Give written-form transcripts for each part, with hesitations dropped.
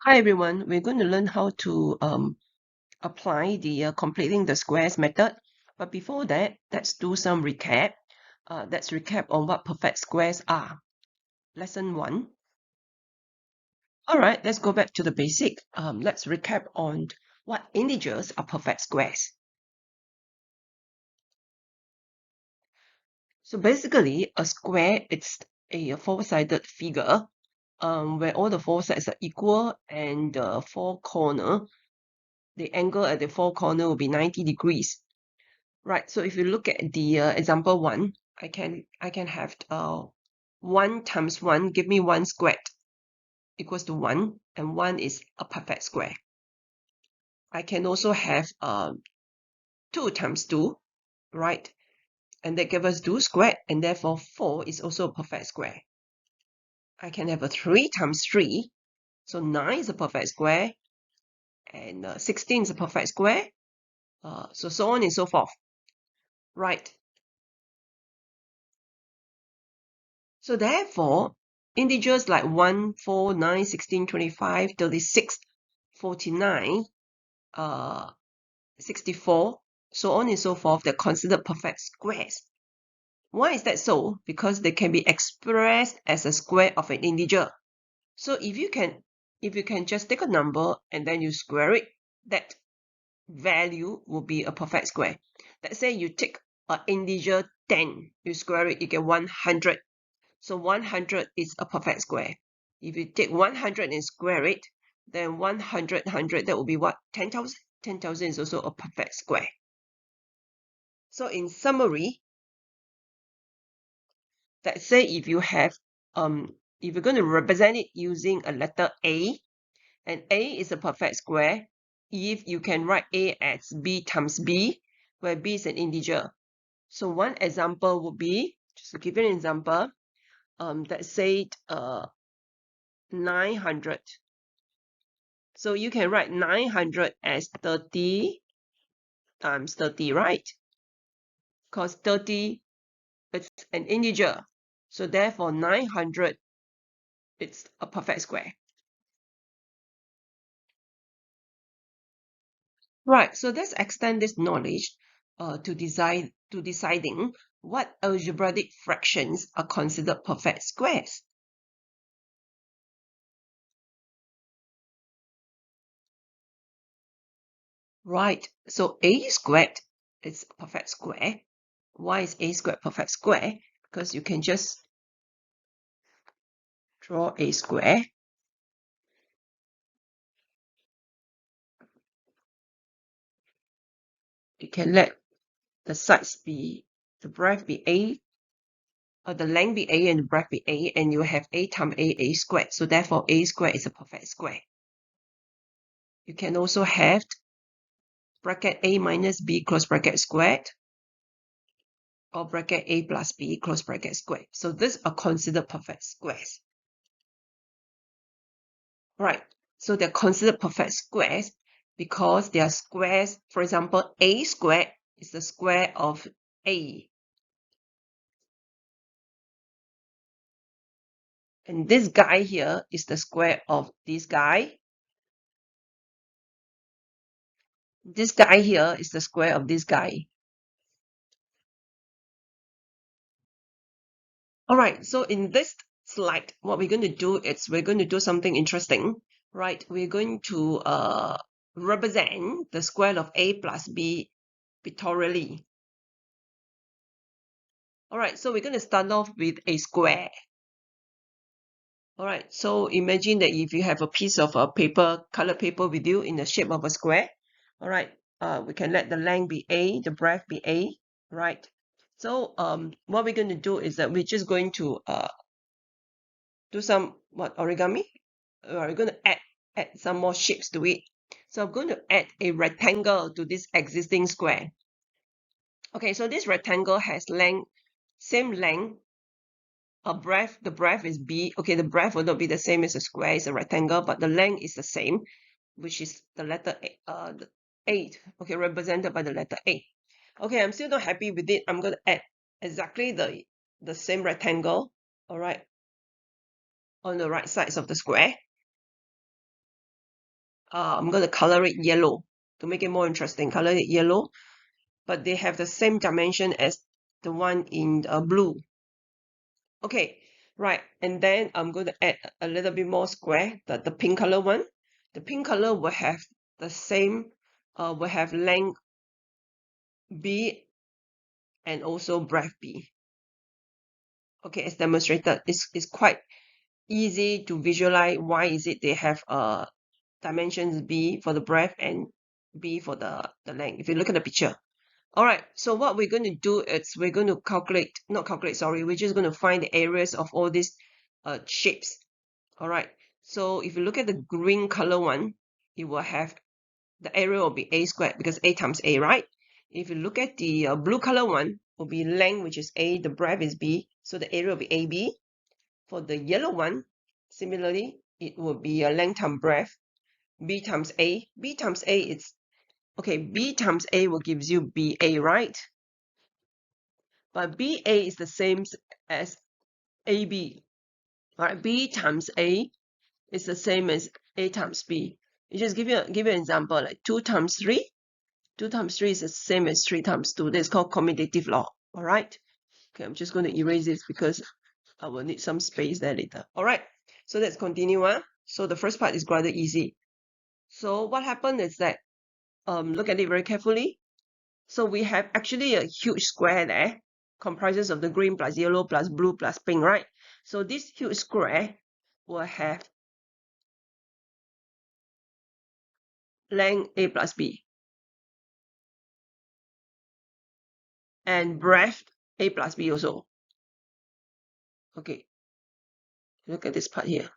Hi everyone, we're going to learn how to apply the completing the squares method. But before that, let's do some recap. Let's recap on what perfect squares are. Lesson 1. Alright, let's go back to the basic. Let's recap on what integers are perfect squares. So basically, a square is a four-sided figure where all the four sides are equal and the angle at the four corner will be 90 degrees. Right, so if you look at the example 1, I can have 1 times 1, give me 1 squared equals to 1, and 1 is a perfect square. I can also have 2 times 2, right? And that gives us 2 squared, and therefore 4 is also a perfect square. I can have a 3 times 3, so 9 is a perfect square, and 16 is a perfect square, so on and so forth. Right. So therefore, integers like 1, 4, 9, 16, 25, 36, 49, 64, so on and so forth, they're considered perfect squares. Why is that so? Because they can be expressed as a square of an integer. So if you can just take a number and then you square it, that value will be a perfect square. Let's say you take an integer 10, you square it, you get 100. So 100 is a perfect square. If you take 100 and square it, then 100, that will be what? 10,000? 10,000 is also a perfect square. So in summary, let's say if you have, if you're going to represent it using a letter A, and A is a perfect square, if you can write A as B times B, where B is an integer. So one example would be, just to give you an example, let's say 900. So you can write 900 as 30 times 30, right? Because 30 is an integer. So therefore 900 it's a perfect square. Right, so let's extend this knowledge to deciding what algebraic fractions are considered perfect squares. Right, so a squared is a perfect square. Why is a squared perfect square? Because you can just draw a square. You can let the sides be, the breadth be a, or the length be a and the breadth be a, and you have a times a squared. So therefore a squared is a perfect square. You can also have bracket a minus b close bracket squared, or bracket a plus b close bracket squared. So these are considered perfect squares. Right, so they're considered perfect squares because they are squares. For example, a squared is the square of a. And this guy here is the square of this guy. This guy here is the square of this guy. All right, so in this slide, what we're going to do is we're going to do something interesting, right? We're going to represent the square of a plus b pictorially. All right, so we're going to start off with a square. All right, so imagine that if you have a piece of paper, colored paper with you in the shape of a square, all right, we can let the length be a, the breadth be a, right? So what we're going to do is that we're just going to do some origami. We're going to add some more shapes to it. So I'm going to add a rectangle to this existing square. Okay, so this rectangle has length, same length. Breadth, the breadth is b. Okay, the breadth will not be the same as a square, it's a rectangle, but the length is the same, which is the letter 8. Okay, represented by the letter A. Okay, I'm still not happy with it. I'm going to add exactly the same rectangle, all right, on the right sides of the square. I'm going to color it yellow to make it more interesting. Color it yellow, but they have the same dimension as the one in blue. Okay, right. And then I'm going to add a little bit more square, the pink color one. The pink color will have the same, will have length B and also breadth B. Okay, as demonstrated, it's quite easy to visualize why is it they have dimensions B for the breadth and B for the length. If you look at the picture. All right, so what we're going to do is we're going to we're just going to find the areas of all these shapes. All right, so if you look at the green color one, it will have the area will be A squared because A times A, right? If you look at the blue color one, will be length, which is A, the breadth is B, so the area will be AB. For the yellow one, similarly, it will be a length times breadth, B times A. B times A is, okay, B times A will gives you BA, right? But BA is the same as AB. All right, B times A is the same as A times B. You just give you an example, like 2 times 3. 2 times 3 is the same as 3 times 2. That's called commutative law. All right. Okay, I'm just going to erase this because I will need some space there later. All right. So let's continue. So the first part is rather easy. So what happened is that, look at it very carefully. So we have actually a huge square there, comprises of the green plus yellow plus blue plus pink, right? So this huge square will have length A plus B and breadth A plus B also. Okay, look at this part here.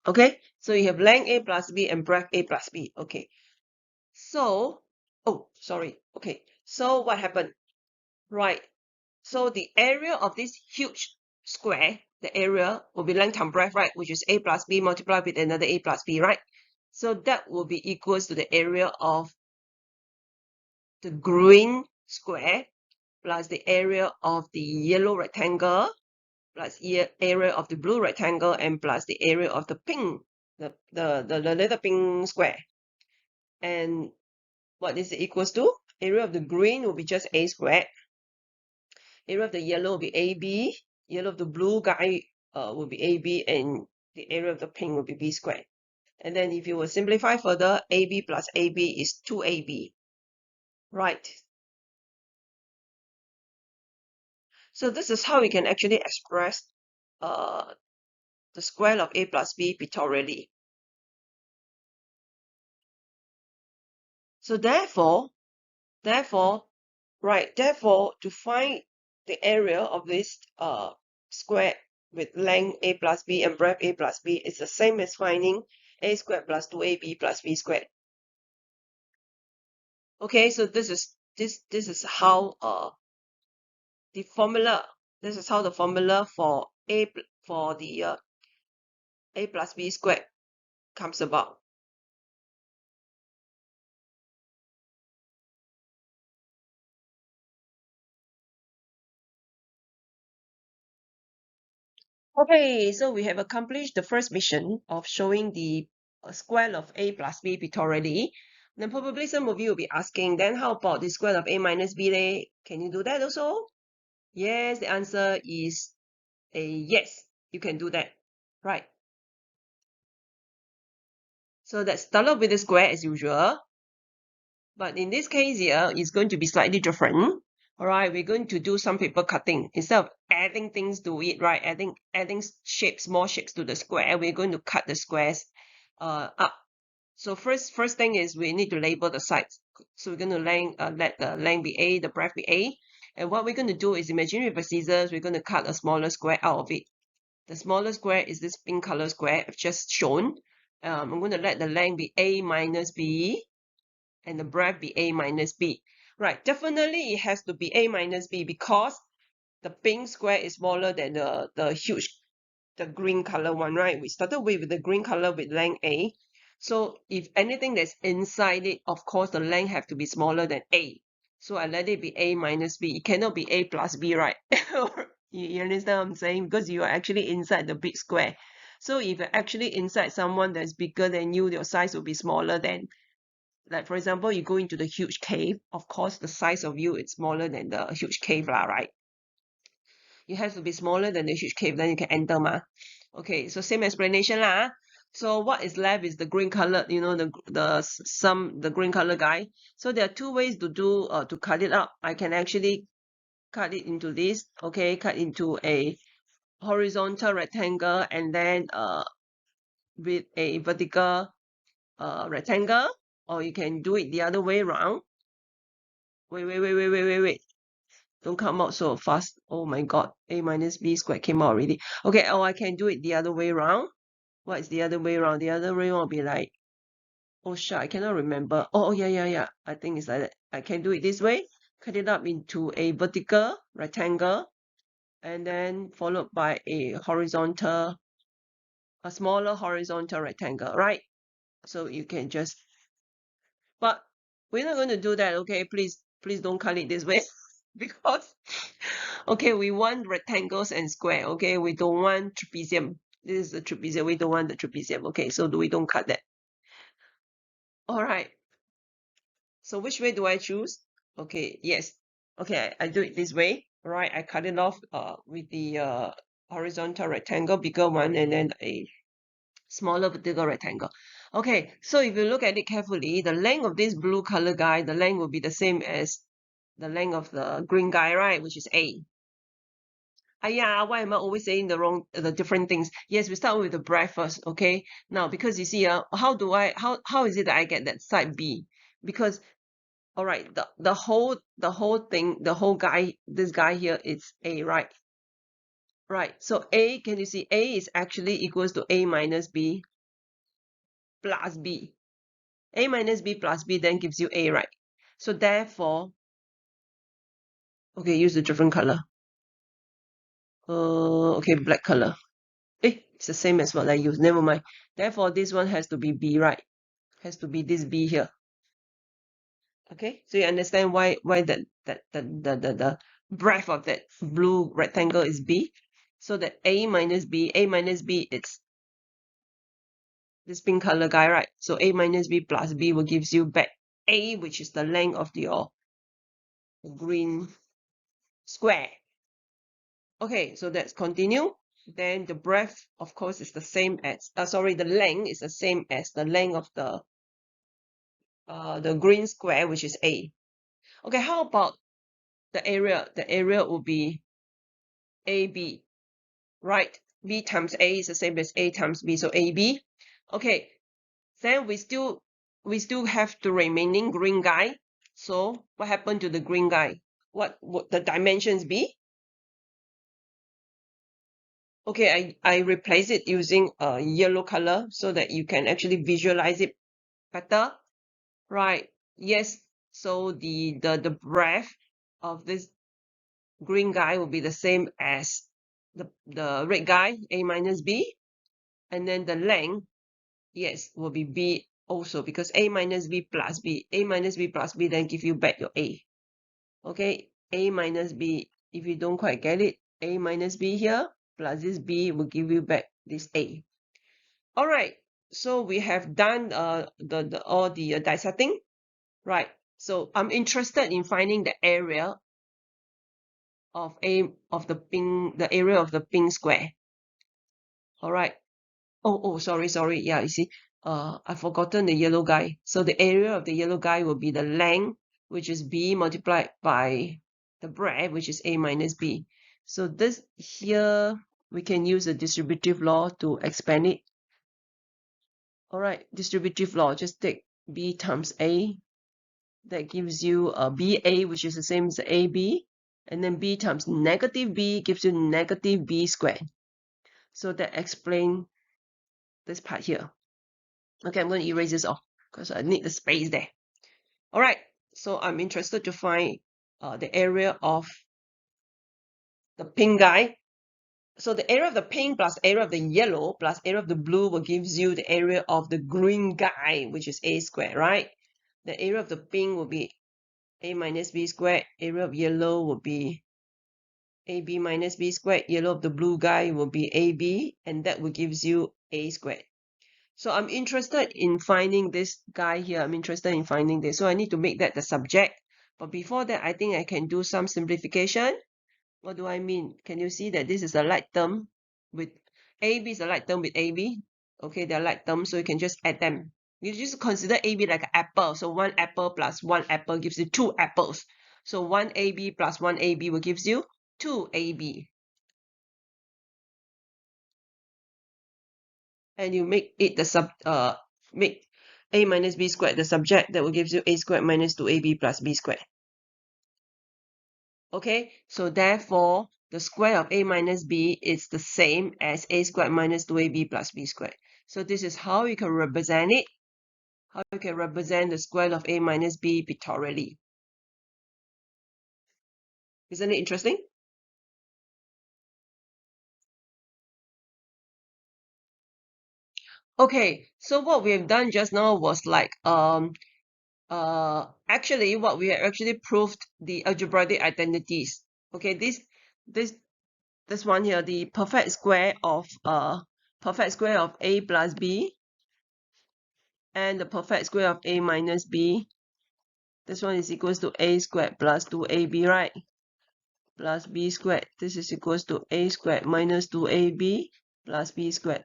Okay, so you have length A plus B and breadth A plus B. Okay, so, oh, sorry. Okay, so what happened? Right, so the area of this huge square, the area will be length times breadth, right? Which is A plus B multiplied with another A plus B, right? So that will be equals to the area of the green square plus the area of the yellow rectangle plus area of the blue rectangle and plus the area of the pink, the little pink square. And what is it equals to? Area of the green will be just A squared. Area of the yellow will be AB. Yellow of the blue guy will be AB, and the area of the pink will be B squared. And then if you will simplify further, AB plus AB is 2AB. Right. So this is how we can actually express the square of A plus B pictorially. So therefore, to find the area of this square with length A plus B and breadth A plus B is the same as finding A squared plus 2AB plus B squared. Okay, so this is how the formula. This is how the formula for A plus B squared comes about. Okay, so we have accomplished the first mission of showing the square of A plus B pictorially. Then probably some of you will be asking, then how about the square of A minus B? Can you do that also? Yes, the answer is a yes, you can do that. Right. So let's start off with the square as usual. But in this case here, it's going to be slightly different. All right, we're going to do some paper cutting. Instead of adding things to it, right, adding shapes, more shapes to the square, we're going to cut the squares up. So first thing is we need to label the sides. So we're going to let the length be A, the breadth be A. And what we're going to do is, imagine with a scissors, we're going to cut a smaller square out of it. The smaller square is this pink color square I've just shown. I'm going to let the length be A minus B and the breadth be A minus B. Right, definitely it has to be A minus B because the pink square is smaller than the green color one, right? We started with the green color with length A. So if anything that's inside it, of course, the length have to be smaller than A. So I let it be A minus B. It cannot be A plus B, right? You understand what I'm saying? Because you are actually inside the big square. So if you're actually inside someone that's bigger than you, your size will be smaller than, like for example, you go into the huge cave. Of course, the size of you is smaller than the huge cave lah, right? You have to be smaller than the huge cave, then you can enter ma. Okay, so same explanation lah. So what is left is the green color, the green color guy. So there are two ways to do to cut it up. I can actually cut it into this, okay, cut into a horizontal rectangle and then with a vertical rectangle, or you can do it the other way around. Wait. Don't come out so fast. Oh my god. A minus b squared came out already. Okay, or I can do it the other way around. What is the other way around? The other way around will be like, oh shit, I cannot remember. Oh, yeah. I think it's like that. I can do it this way. Cut it up into a vertical rectangle and then followed by a smaller horizontal rectangle, right? So you can just, but we're not going to do that, okay? Please don't cut it this way because, okay, we want rectangles and square, okay? We don't want trapezium. This is the trapezium. We don't want the trapezium, okay? So we don't cut that. All right. So which way do I choose? Okay, yes. Okay, I do it this way. All right, I cut it off with the horizontal rectangle, bigger one, and then a smaller vertical rectangle. Okay, so if you look at it carefully, the length of this blue color guy, the length will be the same as the length of the green guy, right? Which is A. Yeah, why am I always saying the different things? Yes, we start with the breadth first, okay? Now, because you see, how is it that I get that side B? Because, all right, the whole thing, the whole guy, this guy here, it's A, right? Right. So A, can you see A is actually equals to A minus B plus B. A minus B plus B then gives you A, right? So therefore, okay, use a different color. Okay, black color. It's the same as what I used. Never mind. Therefore, this one has to be B, right? Has to be this B here. Okay, so you understand why the breadth of that blue rectangle is B. So that A minus B it's this pink color guy, right? So A minus B plus B will gives you back A, which is the length of your green square. Okay, so let's continue. Then the breadth, of course, is the same as, the length is the same as the length of the green square, which is A. Okay, how about the area? The area will be AB, right? B times A is the same as A times B, so AB. Okay, then we still have the remaining green guy. So what happened to the green guy? What would the dimensions be? Okay, I replace it using a yellow color so that you can actually visualize it better. Right. Yes. So the breadth of this green guy will be the same as the red guy, A minus B. And then the length, yes, will be B also because A minus B plus B. A minus B plus B then give you back your A. Okay, A minus B, if you don't quite get it, A minus B here plus this B will give you back this A. All right, so we have done all the dissecting, right? So I'm interested in finding the area of the area of the pink square. All right. Oh, sorry. Yeah, you see, I've forgotten the yellow guy. So the area of the yellow guy will be the length, which is B multiplied by the breadth, which is A minus B. So this here, we can use the distributive law to expand it. All right, distributive law, just take B times A. That gives you a BA, which is the same as AB. And then B times negative B gives you negative B squared. So that explains this part here. Okay, I'm going to erase this off because I need the space there. All right, so I'm interested to find the area of the pink guy. So the area of the pink plus area of the yellow plus area of the blue will gives you the area of the green guy, which is A squared, right? The area of the pink will be A minus B squared. Area of yellow will be AB minus B squared, yellow of the blue guy will be AB, and that will gives you A squared. So I'm interested in finding this guy here. I'm interested in finding this. So I need to make that the subject. But before that, I think I can do some simplification. What do I mean? Can you see that this is a like term with AB is a like term with AB? Okay, they're like terms, so you can just add them. You just consider AB like an apple. So one apple plus one apple gives you two apples. So one AB plus one AB will gives you two AB. And you make it the make A minus B squared the subject, that will give you A squared minus 2AB plus B squared. Okay, so therefore the square of A minus B is the same as A squared minus 2AB plus B squared. So this is how you can represent it, how you can represent the square of A minus B pictorially. Isn't it interesting? Okay, so what we have done just now was like actually what we have actually proved the algebraic identities. Okay, this one here, the perfect square of A plus B and the perfect square of A minus B. This one is equals to A squared plus 2AB, right? Plus B squared. This is equals to A squared minus 2AB plus B squared.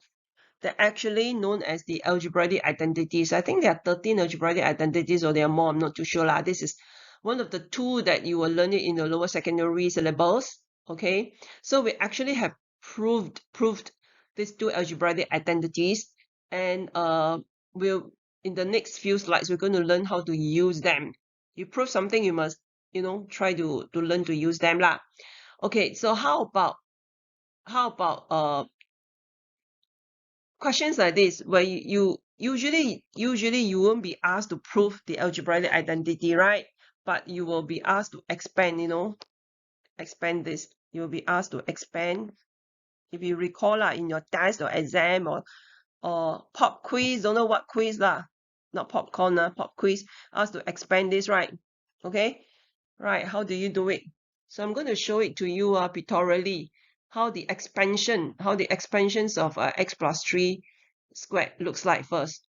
They're actually known as the algebraic identities. I think there are 13 algebraic identities, or there are more, I'm not too sure lah. This is one of the two that you will learn it in the lower secondary syllabus. Okay, so we actually have proved these two algebraic identities, and we'll in the next few slides we're going to learn how to use them. You prove something, you must try to learn to use them lah. Okay, so how about questions like this, where you usually you won't be asked to prove the algebraic identity, right? But you will be asked to expand, expand this. You will be asked to expand. If you recall in your test or exam or pop quiz, don't know what quiz lah, not popcorn pop quiz, asked to expand this, right? Okay, right, how do you do it? So I'm going to show it to you pictorially, how the expansions of x plus 3 squared looks like first.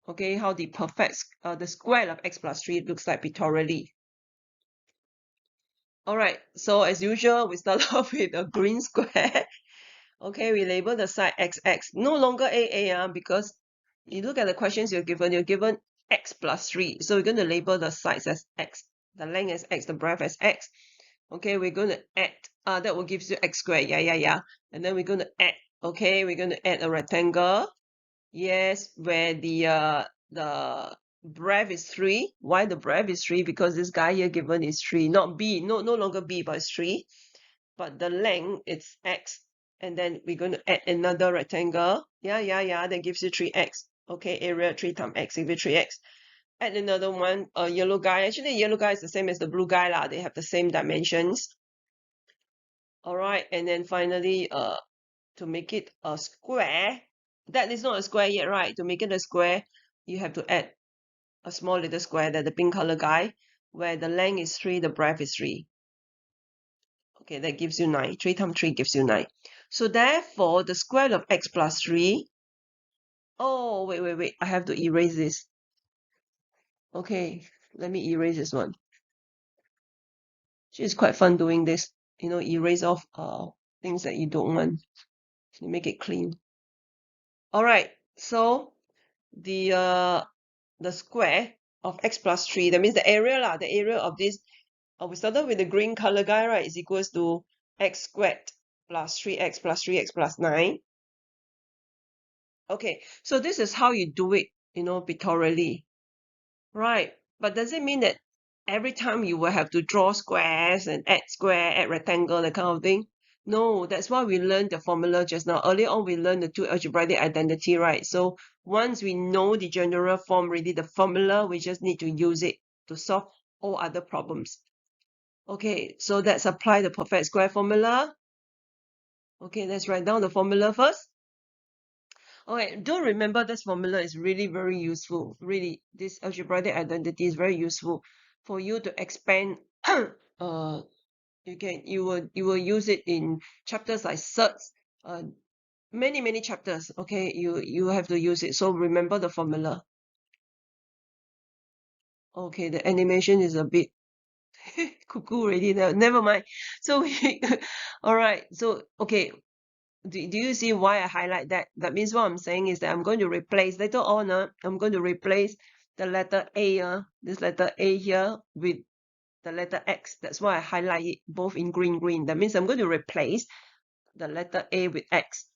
Okay, how the the square of x plus 3 looks like pictorially. All right, so as usual, we start off with a green square. Okay, we label the side xx, no longer AA because you look at the questions you're given x plus 3. So we're going to label the sides as x, the length as x, the breadth as x. Okay, we're going to add, that will give you x squared, yeah. And then we're going to add, okay, we're going to add a rectangle. Yes, where the breadth is 3. Why the breadth is 3? Because this guy here given is 3, not b, no longer b, but it's 3. But the length is x, and then we're going to add another rectangle. Yeah, that gives you 3x. Okay, area 3 times x give you 3x. Add another one, a yellow guy. Actually, yellow guy is the same as the blue guy lah. They have the same dimensions. All right, and then finally, to make it a square, that is not a square yet, right? To make it a square, you have to add a small little square, that the pink color guy, where the length is 3, the breadth is 3. Okay, that gives you 9. 3 times 3 gives you 9. So therefore, the square of x plus 3. Oh, wait. I have to erase this. Okay, let me erase this one. It's quite fun doing this. Erase off things that you don't want. You make it clean. All right, so the square of x plus 3, that means the area lah, the area of this, we started with the green color guy, right, is equals to x squared plus 3x plus 3x plus 9. Okay, so this is how you do it, pictorially, right? But does it mean that every time you will have to draw squares and add square, add rectangle, that kind of thing? No, that's why we learned the formula just now. Earlier on, we learned the two algebraic identity, right? So once we know the general form already, the formula, we just need to use it to solve all other problems. Okay, so let's apply the perfect square formula. Okay, let's write down the formula first. Okay, do remember this formula is really very useful. Really, this algebraic identity is very useful for you to expand You will use it in chapters like certs, many chapters. Okay, you have to use it. So remember the formula. Okay, the animation is a bit cuckoo already. Never mind. So all right. So okay, do you see why I highlight that? That means what I'm saying is that I'm going to replace later on. I'm going to replace the letter A. This letter A here with the letter X. That's why I highlight it both in green. That means I'm going to replace the letter A with X.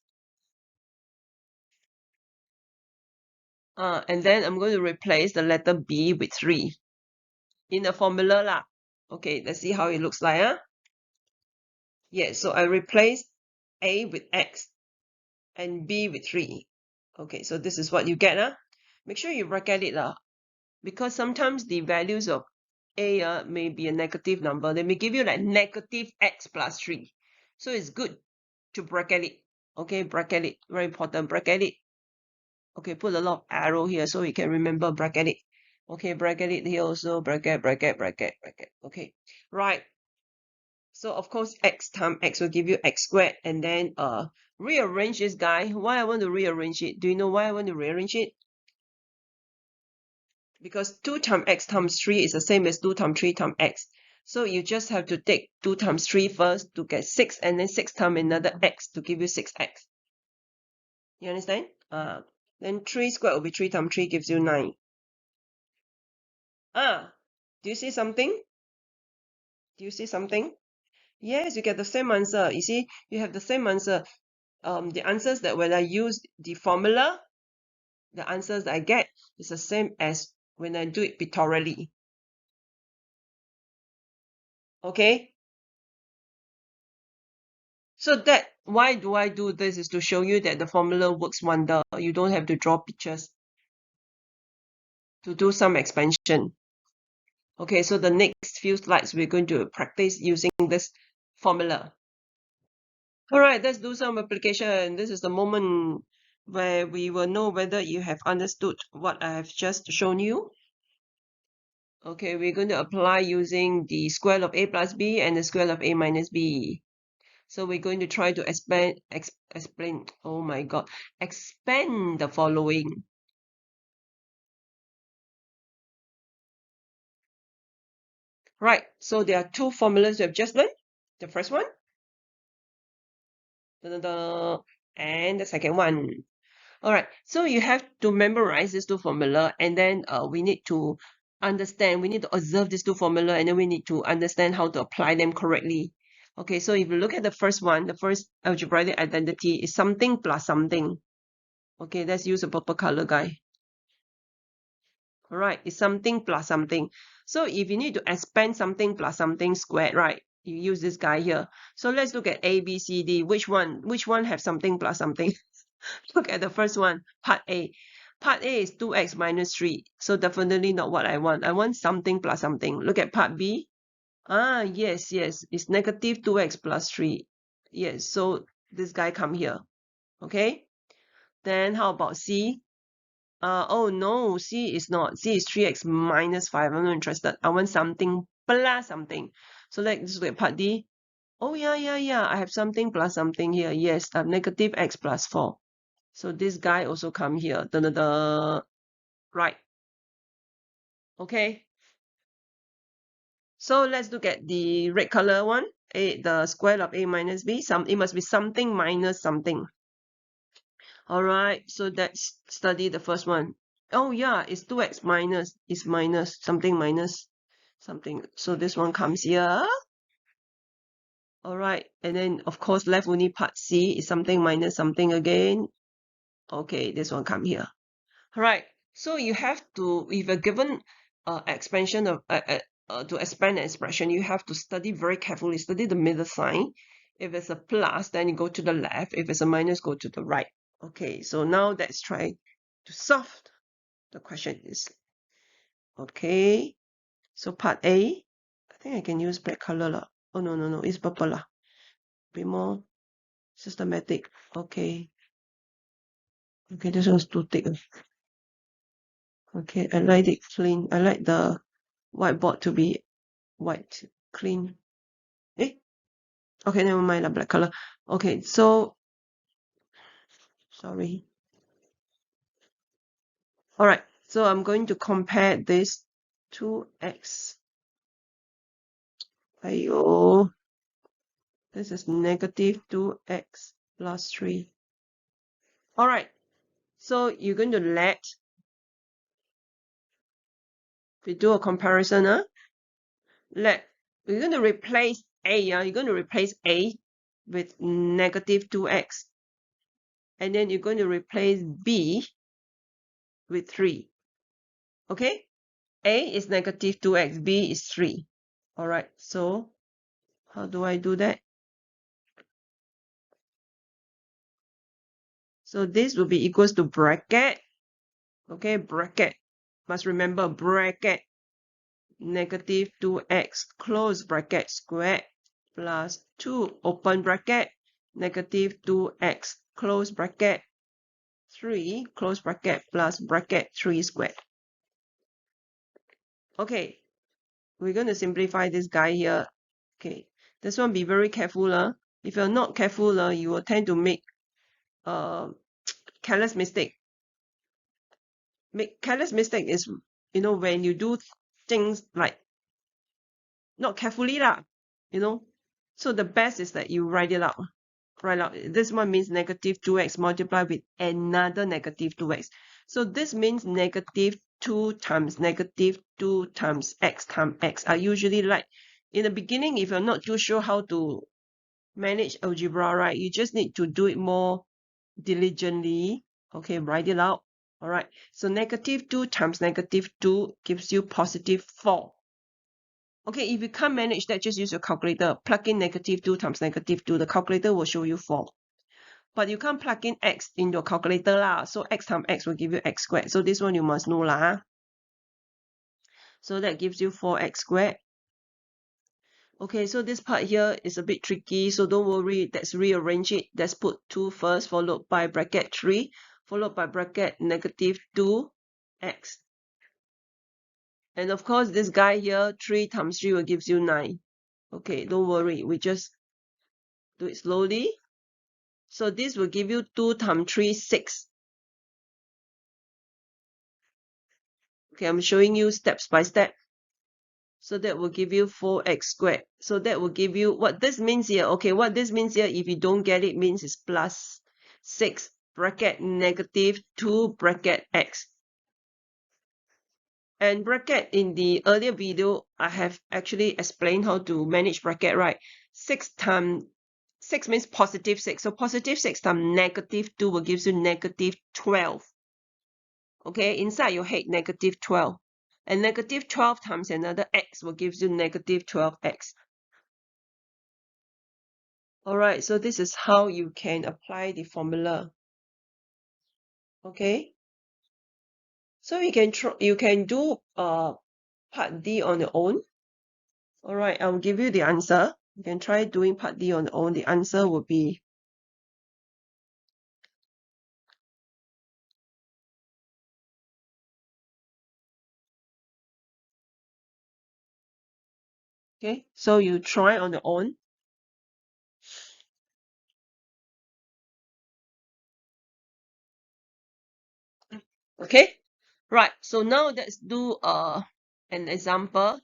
And then I'm going to replace the letter B with 3 in the formula lah. Okay, let's see how it looks like. Yeah, so I replaced A with X and B with 3. Okay, so this is what you get. Make sure you bracket it because sometimes the values of A may be a negative number. They may give you like negative X plus 3. So it's good to bracket it. Okay, bracket it. Very important. Bracket it. Okay, put a lot of arrow here so you can remember bracket it. Okay, bracket it here also. Bracket. Okay, right. So of course, x times x will give you x squared. And then rearrange this guy. Why I want to rearrange it? Do you know why I want to rearrange it? Because 2 times x times 3 is the same as 2 times 3 times x. So you just have to take 2 times 3 first to get 6, and then 6 times another x to give you 6x. You understand? Then 3 squared will be 3 times 3 gives you 9. Do you see something? Do you see something? Yes, you get the same answer. You see, you have the same answer. The answers that when I use the formula, the answers that I get is the same as when I do it pictorially. Okay? So that, why do I do this is to show you that the formula works wonder. You don't have to draw pictures to do some expansion. Okay, so the next few slides, we're going to practice using this formula. All right, let's do some application. This is the moment where we will know whether you have understood what I have just shown you. Okay, we're going to apply using the square root of a plus b and the square root of a minus b. So we're going to try to expand the following. Right, so there are two formulas we have just learned. The first one, and the second one. All right, so you have to memorize these two formula, and then we need to understand, we need to observe these two formula, and then we need to understand how to apply them correctly. Okay, so if you look at the first one, the first algebraic identity is something plus something. Okay, let's use a purple color guy. All right, it's something plus something. So if you need to expand something plus something squared, right, you use this guy here. So let's look at A, B, C, D. Which one have something plus something? Look at the first one, part A. Part A is 2x minus 3. So definitely not what I want. I want something plus something. Look at part B. Yes. It's negative 2x plus 3. Yes, so this guy come here. Okay. Then how about C? Oh no, C is not. C is 3x minus 5. I'm not interested. I want something plus something. So let's look at part D. Oh yeah. I have something plus something here. Yes, negative x plus 4. So this guy also come here. Right. Okay. So let's look at the red color one. The square root of a minus b. It must be something minus something. All right. So let's study the first one. Oh yeah, it's 2x minus. It's minus something minus something. So this one comes here. All right. And then of course left only part C is something minus something again. Okay, this one come here. All right. So you have to, if you're given expansion of to expand an expression, you have to study very carefully. Study the middle sign. If it's a plus, then you go to the left. If it's a minus, go to the right. Okay. So now let's try to solve the question. Is okay. So part A, I think I can use black color lah. Oh no, it's purple lah. Be more systematic. Okay. Okay, this one's too thick. Okay, I like it clean. I like the whiteboard to be white, clean. Okay, never mind, the black color. Okay, so, sorry. All right, so I'm going to compare this to x. Ayo, this is negative 2x plus 3. All right, so you're going to we do a comparison, we're going to replace a, you're going to replace a with negative 2x, and then you're going to replace b with 3. Okay, a is negative 2x, b is 3. All right, so how do I do that? So this will be equals to bracket. Okay, bracket. Must remember bracket. Negative 2x close bracket squared plus 2 open bracket. Negative 2x close bracket 3 close bracket plus bracket 3 squared. Okay, we're going to simplify this guy here. Okay, this one be very careful. If you're not careful, you will tend to make careless mistake. Careless mistake is, when you do things like not carefully So the best is that you write it out. This one means negative 2x multiplied with another negative 2x. So this means negative 2 times negative 2 times x times x. I usually like, in the beginning, if you're not too sure how to manage algebra, right, you just need to do it more diligently. Okay, write it out. All right, so negative 2 times negative 2 gives you positive 4. Okay, if you can't manage that, just use your calculator. Plug in negative 2 times negative 2. The calculator will show you 4. But you can't plug in x in your calculator lah. So x times x will give you x squared. So this one you must know lah. So that gives you 4x squared. Okay, so this part here is a bit tricky. So don't worry. Let's rearrange it. Let's put 2 first, followed by bracket 3, followed by bracket negative 2x. And of course, this guy here, 3 times 3 will give you 9. Okay, don't worry. We just do it slowly. So this will give you 2 times 3, 6. Okay, I'm showing you steps by step. So that will give you 4x squared. So that will give you, what this means here, okay, what this means here, if you don't get it, means it's plus 6 bracket negative 2 bracket x. And bracket, in the earlier video, I have actually explained how to manage bracket, right? 6 times 6 means positive 6. So positive 6 times negative 2 will give you negative 12. Okay, inside you hate negative 12. And negative 12 times another x will give you negative 12x. Alright, so this is how you can apply the formula. Okay, so you can do part D on your own. Alright, I'll give you the answer. You can try doing part D on your own. The answer will be okay, so you try on your own. Okay, right, so now let's do an example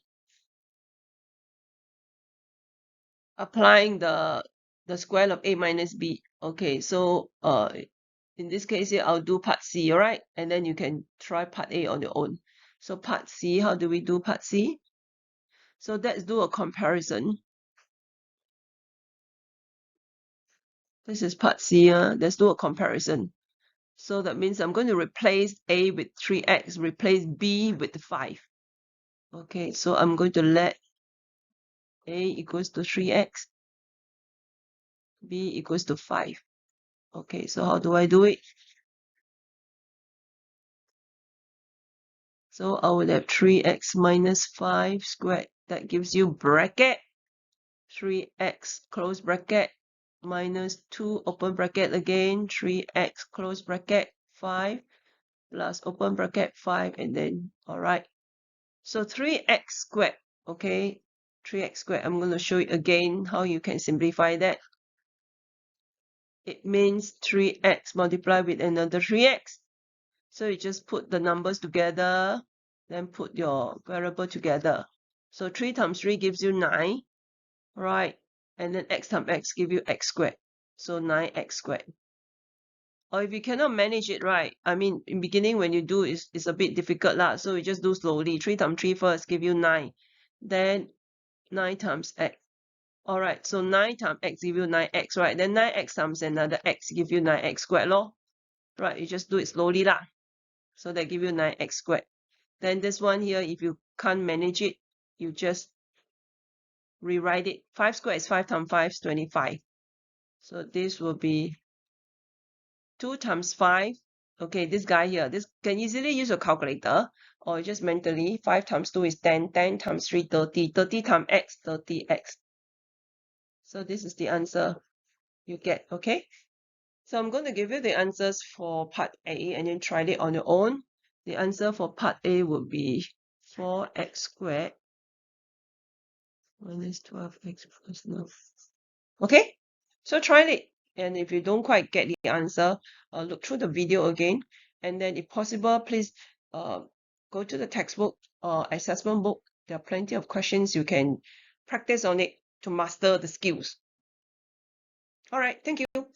applying the square of a minus b. Okay, so in this case here, I'll do part C, all right? And then you can try part A on your own. So part C, how do we do part C? So let's do a comparison. This is part C, let's do a comparison. So that means I'm going to replace A with 3x, replace B with 5. Okay, so I'm going to let A equals to 3x, B equals to 5. Okay, so how do I do it? So I will have 3x minus 5 squared. That gives you bracket 3x close bracket minus 2 open bracket again, 3x close bracket 5 plus open bracket 5, and then, all right. So 3x squared, okay, 3x squared. I'm going to show you again how you can simplify that. It means 3x multiplied with another 3x. So you just put the numbers together, then put your variable together. So 3 times 3 gives you 9, right? And then x times x gives you x squared. So 9x squared. Or if you cannot manage it right, I mean, in beginning when you do, it's a bit difficult lah. So you just do slowly. 3 times 3 first give you 9. Then 9 times x. Alright, so 9 times x give you 9x, right? Then 9x times another x give you 9x squared lor. Right, you just do it slowly lah. So that give you 9x squared. Then this one here, if you can't manage it, you just rewrite it. 5 squared is 5 times 5 is 25. So this will be 2 times 5. Okay, this guy here, this can easily use a calculator or just mentally. 5 times 2 is 10. 10 times 3, 30. 30 times x, 30x. So this is the answer you get, okay? So I'm going to give you the answers for part A and then try it on your own. The answer for part A would be 4x squared minus 12x plus 9. Okay, so try it. And if you don't quite get the answer, look through the video again. And then if possible, please go to the textbook or assessment book. There are plenty of questions you can practice on it to master the skills. All right, thank you.